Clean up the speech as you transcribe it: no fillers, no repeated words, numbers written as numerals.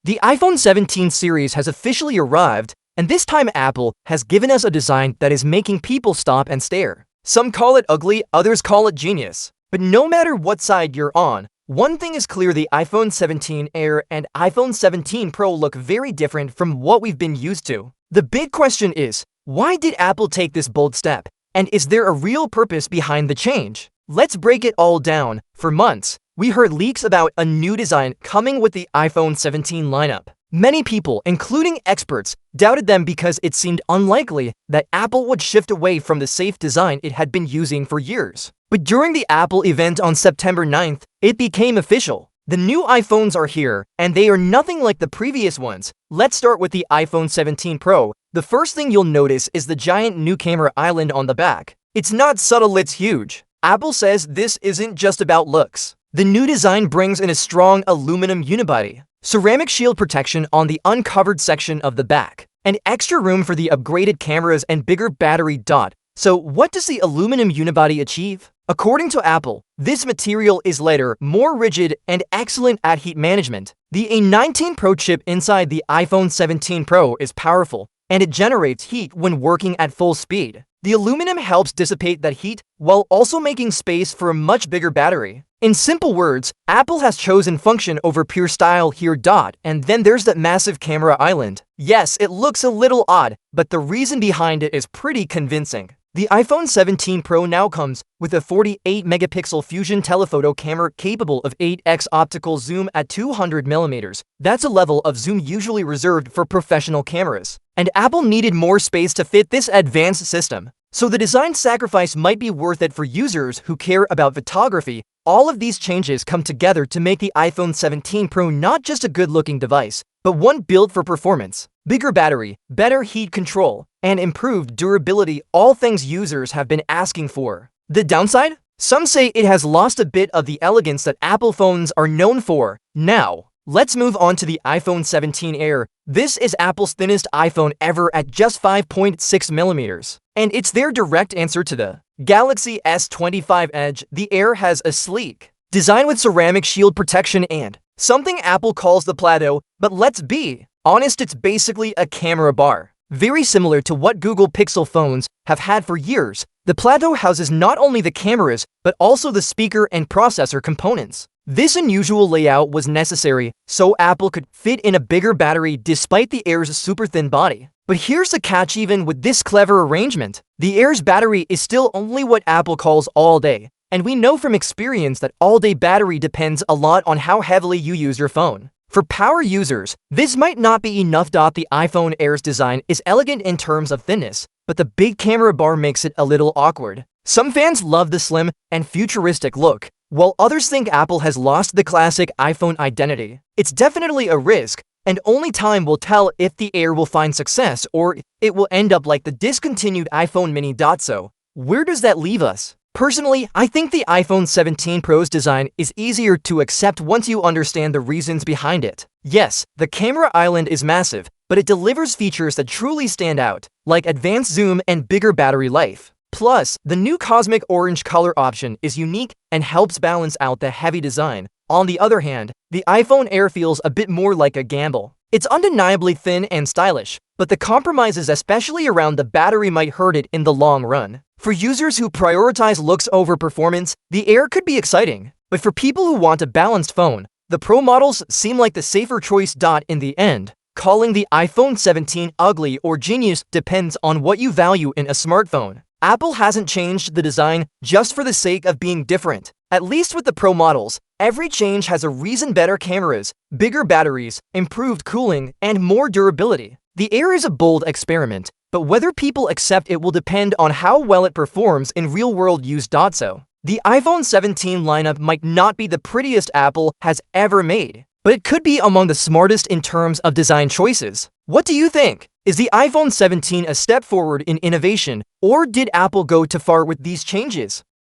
The iPhone 17 series has officially arrived, and this time Apple has given us a design that is making people stop and stare. Some call it ugly, others call it genius. But no matter what side you're on, one thing is clear: the iPhone 17 Air and iPhone 17 Pro look very different from what we've been used to. The big question is, why did Apple take this bold step? And is there a real purpose behind the change? Let's break it all down. For months, we heard leaks about a new design coming with the iPhone 17 lineup. Many people, including experts, doubted them because it seemed unlikely that Apple would shift away from the safe design it had been using for years. But during the Apple event on September 9th, it became official. The new iPhones are here, and they are nothing like the previous ones. Let's start with the iPhone 17 Pro. The first thing you'll notice is the giant new camera island on the back. It's not subtle, it's huge. Apple says this isn't just about looks. The new design brings in a strong aluminum unibody, ceramic shield protection on the uncovered section of the back, and extra room for the upgraded cameras and bigger battery. So what does the aluminum unibody achieve? According to Apple, this material is lighter, more rigid, and excellent at heat management. The A19 Pro chip inside the iPhone 17 Pro is powerful, and it generates heat when working at full speed. The aluminum helps dissipate that heat while also making space for a much bigger battery. In simple words, Apple has chosen function over pure style here. And then there's that massive camera island. Yes, it looks a little odd, but the reason behind it is pretty convincing. The iPhone 17 Pro now comes with a 48-megapixel Fusion telephoto camera capable of 8x optical zoom at 200mm. That's a level of zoom usually reserved for professional cameras. And Apple needed more space to fit this advanced system. So the design sacrifice might be worth it for users who care about photography. All of these changes come together to make the iPhone 17 Pro not just a good-looking device, but one built for performance. Bigger battery, better heat control, and improved durability, all things users have been asking for. The downside? Some say it has lost a bit of the elegance that Apple phones are known for. Now, let's move on to the iPhone 17 Air. This is Apple's thinnest iPhone ever at just 5.6mm. And it's their direct answer to the Galaxy S25 Edge. The Air has a sleek design with ceramic shield protection and something Apple calls the plateau, but let's be honest, it's basically a camera bar. Very similar to what Google Pixel phones have had for years, the plateau houses not only the cameras, but also the speaker and processor components. This unusual layout was necessary so Apple could fit in a bigger battery despite the Air's super thin body. But here's the catch: even with this clever arrangement, the Air's battery is still only what Apple calls all day. And we know from experience that all-day battery depends a lot on how heavily you use your phone. For power users, this might not be enough. The iPhone Air's design is elegant in terms of thinness, but the big camera bar makes it a little awkward. Some fans love the slim and futuristic look, while others think Apple has lost the classic iPhone identity. It's definitely a risk, and only time will tell if the Air will find success or it will end up like the discontinued iPhone mini. So, where does that leave us? Personally, I think the iPhone 17 Pro's design is easier to accept once you understand the reasons behind it. Yes, the camera island is massive, but it delivers features that truly stand out, like advanced zoom and bigger battery life. Plus, the new cosmic orange color option is unique and helps balance out the heavy design. On the other hand, the iPhone Air feels a bit more like a gamble. It's undeniably thin and stylish, but the compromises, especially around the battery, might hurt it in the long run. For users who prioritize looks over performance, the Air could be exciting. But for people who want a balanced phone, the Pro models seem like the safer choice. In the end, calling the iPhone 17 ugly or genius depends on what you value in a smartphone. Apple hasn't changed the design just for the sake of being different. At least with the Pro models, every change has a reason: better cameras, bigger batteries, improved cooling, and more durability. The Air is a bold experiment, but whether people accept it will depend on how well it performs in real-world use. So, the iPhone 17 lineup might not be the prettiest Apple has ever made, but it could be among the smartest in terms of design choices. What do you think? Is the iPhone 17 a step forward in innovation, or did Apple go too far with these changes?